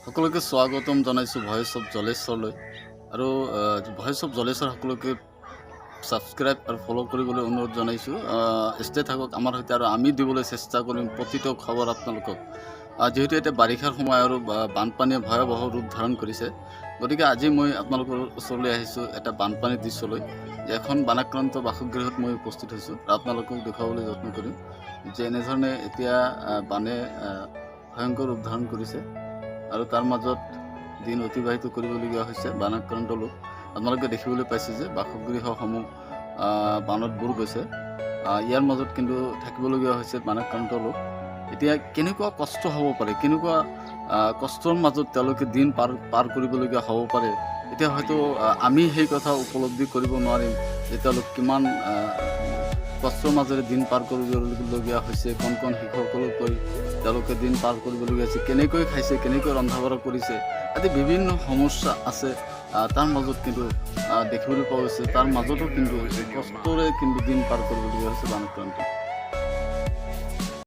সকলোকে স্বাগতম জনাইছোঁ ভয়েস অফ জলেশ্বৰলৈ আৰু ভয়েস অফ জলেশ্বৰ সকলোকে সাবস্ক্ৰাইব আৰু ফলো কৰিবলৈ অনুৰোধ জনাইছোঁ। ষ্টে থাকক আমাৰ সৈতে আৰু আমি দিবলৈ চেষ্টা কৰিম প্ৰতিটো খবৰ আপোনালোকক। যেহেতু এতিয়া বাৰিষাৰ সময় আৰু বানপানীয়ে ভয়াৱহ ৰূপ ধাৰণ কৰিছে, গতিকে আজি মই আপোনালোকৰ ওচৰলৈ আহিছোঁ এটা বানপানীৰ দৃশ্যলৈ। এখন বানাক্ৰান্ত বাসগৃহত মই উপস্থিত হৈছোঁ। আপোনালোকক দেখুৱাবলৈ যত্ন কৰিম যে এনেধৰণে এতিয়া বানে ভয়ংকৰ ৰূপ ধাৰণ কৰিছে আৰু তাৰ মাজত দিন অতিবাহিত কৰিবলগীয়া হৈছে বানাক্ৰান্ত লোক। আপোনালোকে দেখিবলৈ পাইছে যে বাসগৃহসমূহ বানত বুৰ গৈছে। ইয়াৰ মাজত কিন্তু থাকিবলগীয়া হৈছে বানাক্ৰান্ত লোক। এতিয়া কেনেকুৱা কষ্ট হ'ব পাৰে, কেনেকুৱা কষ্টৰ মাজত তেওঁলোকে দিন পাৰ কৰিবলগীয়া হ'ব পাৰে, এতিয়া হয়তো আমি সেই কথা উপলব্ধি কৰিব নোৱাৰিম যে তেওঁলোক কিমান কষ্টৰ মাজেৰে দিন পাৰ কৰিবলগীয়া হৈছে। কণ কণ শিশুসকলকৈ তেওঁলোকে দিন পাৰ কৰিবলগীয়া হৈছে, কেনেকৈ খাইছে, কেনেকৈ ৰন্ধা বঢ়া কৰিছে, আদি বিভিন্ন সমস্যা আছে। তাৰ মাজত কিন্তু দেখিবলৈ পোৱা গৈছে, তাৰ মাজতো কিন্তু কষ্টৰে কিন্তু দিন পাৰ কৰিবলগীয়া হৈছে বানক্ৰান্ত।